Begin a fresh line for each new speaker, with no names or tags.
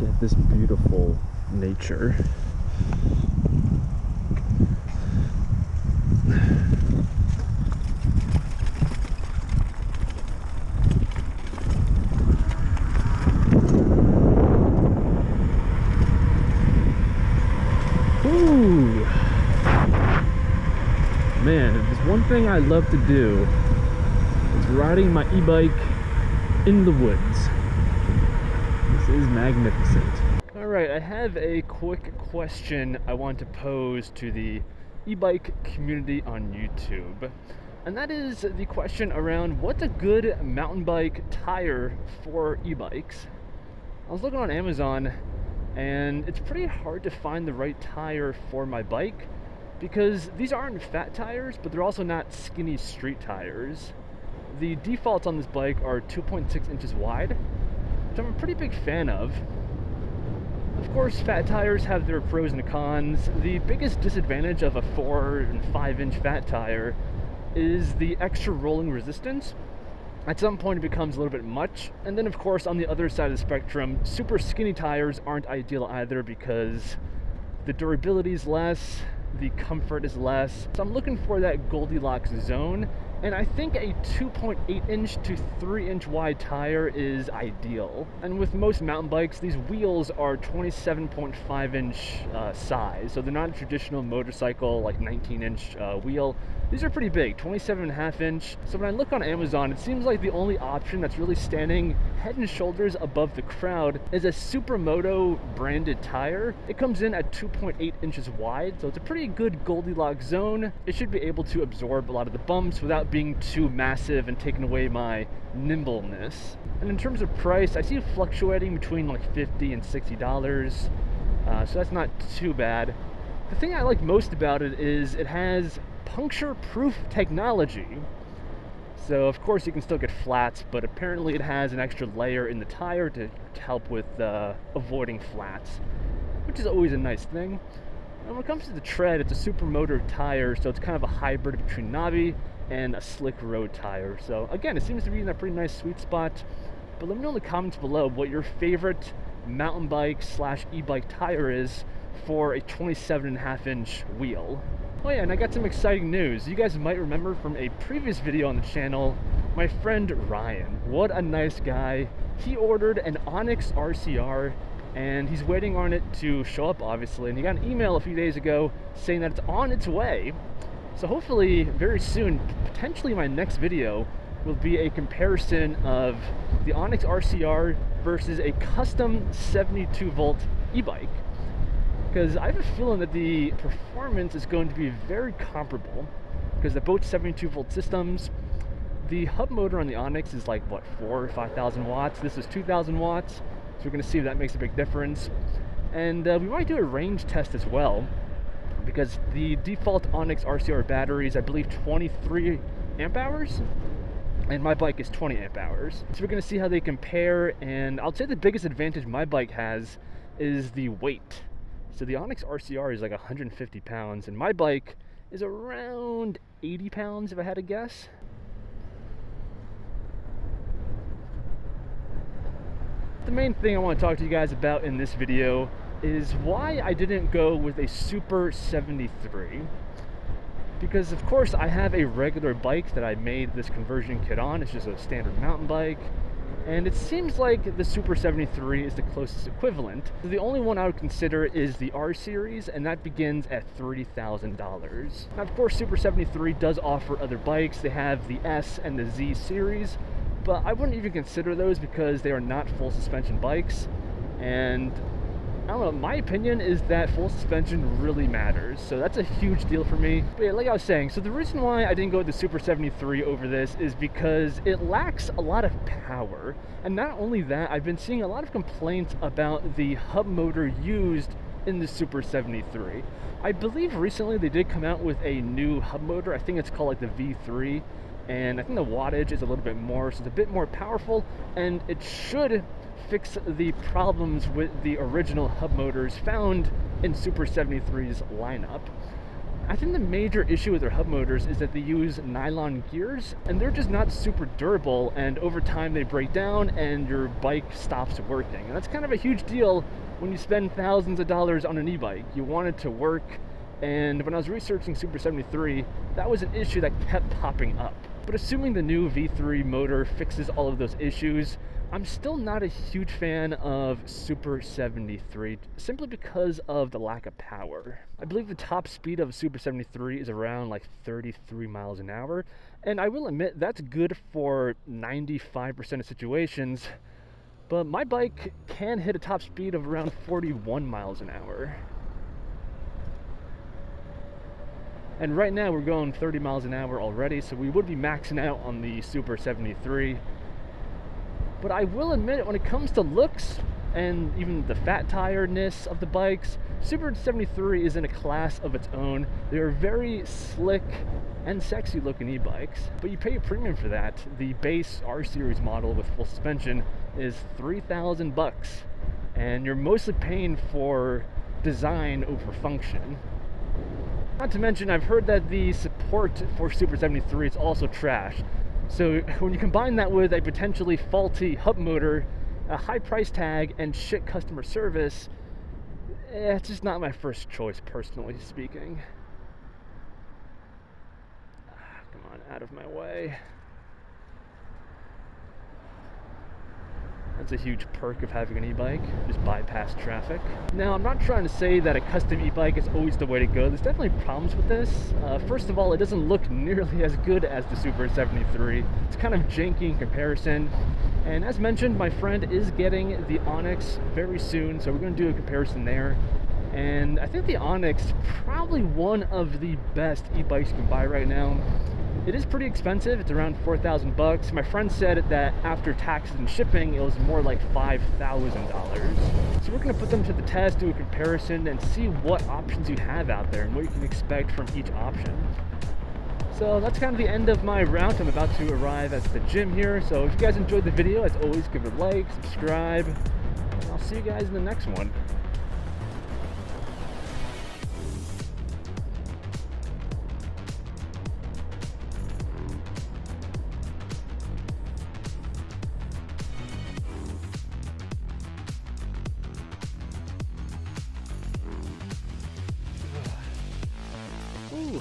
look at this beautiful nature. Ooh. Man, there's one thing I love to do. It's riding my e-bike in the woods. This is magnificent. Alright, I have a quick question I want to pose to the e-bike community on YouTube. And that is the question around what's a good mountain bike tire for e-bikes? I was looking on Amazon and it's pretty hard to find the right tire for my bike because these aren't fat tires, but they're also not skinny street tires. The defaults on this bike are 2.6 inches wide, which I'm a pretty big fan of. Of course, fat tires have their pros and cons. The biggest disadvantage of a 4 and 5 inch fat tire is the extra rolling resistance. At some point it becomes a little bit much. And then of course on the other side of the spectrum, super skinny tires aren't ideal either because the durability is less, the comfort is less. So I'm looking for that Goldilocks zone, and I think a 2.8 inch to 3 inch wide tire is ideal. And with most mountain bikes, these wheels are 27.5 inch size, so they're not a traditional motorcycle like 19 inch wheel. These are pretty big, 27.5 inch. So when I look on Amazon, it seems like the only option that's really standing head and shoulders above the crowd is a Supermoto branded tire. It comes in at 2.8 inches wide, so it's a pretty good Goldilocks zone. It should be able to absorb a lot of the bumps without being too massive and taking away my nimbleness. And in terms of price, I see it fluctuating between like $50 and $60, so that's not too bad. The thing I like most about it is it has puncture-proof technology. So of course you can still get flats, but apparently it has an extra layer in the tire to help with avoiding flats, which is always a nice thing. And when it comes to the tread, it's a Supermoto tire, so it's kind of a hybrid between knobby and a slick road tire. So again, it seems to be in a pretty nice sweet spot. But let me know in the comments below what your favorite mountain bike / e-bike tire is for a 27.5 inch wheel. Oh yeah, and I got some exciting news. You guys might remember from a previous video on the channel, my friend Ryan. What a nice guy. He ordered an Onyx RCR and he's waiting on it to show up, obviously. And he got an email a few days ago saying that it's on its way. So hopefully very soon, potentially my next video, will be a comparison of the Onyx RCR versus a custom 72 volt e-bike. Because I have a feeling that the performance is going to be very comparable because they're both 72 volt systems. The hub motor on the Onyx is like, what, 4,000 or 5,000 watts. This is 2,000 watts. So we're going to see if that makes a big difference. And we might do a range test as well, because the default Onyx RCR battery is, I believe, 23 amp hours. And my bike is 20 amp hours. So we're going to see how they compare. And I'll say the biggest advantage my bike has is the weight. So the Onyx RCR is like 150 pounds, and my bike is around 80 pounds if I had to guess. The main thing I want to talk to you guys about in this video is why I didn't go with a Super 73. Because of course I have a regular bike that I made this conversion kit on. It's just a standard mountain bike. And it seems like the Super 73 is the closest equivalent. The only one I would consider is the R series, and that begins at $30,000. Now, of course, Super 73 does offer other bikes. They have the S and the Z series, but I wouldn't even consider those because they are not full suspension bikes. And I don't know, my opinion is that full suspension really matters, so that's a huge deal for me. But yeah, like I was saying, so the reason why I didn't go with the Super 73 over this is because it lacks a lot of power. And not only that, I've been seeing a lot of complaints about the hub motor used in the Super 73. I believe recently they did come out with a new hub motor. I think it's called like the V3, and I think the wattage is a little bit more, so it's a bit more powerful, and it should fix the problems with the original hub motors found in Super 73's lineup. I think the major issue with their hub motors is that they use nylon gears, and they're just not super durable, and over time they break down and your bike stops working. And that's kind of a huge deal when you spend thousands of dollars on an e-bike. You want it to work, and when I was researching Super 73, that was an issue that kept popping up. But assuming the new V3 motor fixes all of those issues, I'm still not a huge fan of Super 73, simply because of the lack of power. I believe the top speed of Super 73 is around like 33 miles an hour, and I will admit that's good for 95% of situations, but my bike can hit a top speed of around 41 miles an hour. And right now we're going 30 miles an hour already, so we would be maxing out on the Super 73. But I will admit, when it comes to looks and even the fat tiredness of the bikes, Super 73 is in a class of its own. They are very slick and sexy looking e-bikes, but you pay a premium for that. The base R-Series model with full suspension is $3,000, and you're mostly paying for design over function. Not to mention, I've heard that the support for Super 73 is also trash. So when you combine that with a potentially faulty hub motor, a high price tag, and shit customer service, it's just not my first choice, personally speaking. Come on, out of my way. That's a huge perk of having an e-bike, just bypass traffic. Now, I'm not trying to say that a custom e-bike is always the way to go. There's definitely problems with this. First of all, it doesn't look nearly as good as the Super 73. It's kind of janky in comparison. And as mentioned, my friend is getting the Onyx very soon, so we're going to do a comparison there. And I think the Onyx is probably one of the best e-bikes you can buy right now. It is pretty expensive. It's around $4,000. My friend said that after taxes and shipping, it was more like $5,000. So we're going to put them to the test, do a comparison, and see what options you have out there and what you can expect from each option. So that's kind of the end of my route. I'm about to arrive at the gym here. So if you guys enjoyed the video, as always, give it a like, subscribe, and I'll see you guys in the next one. Ooh.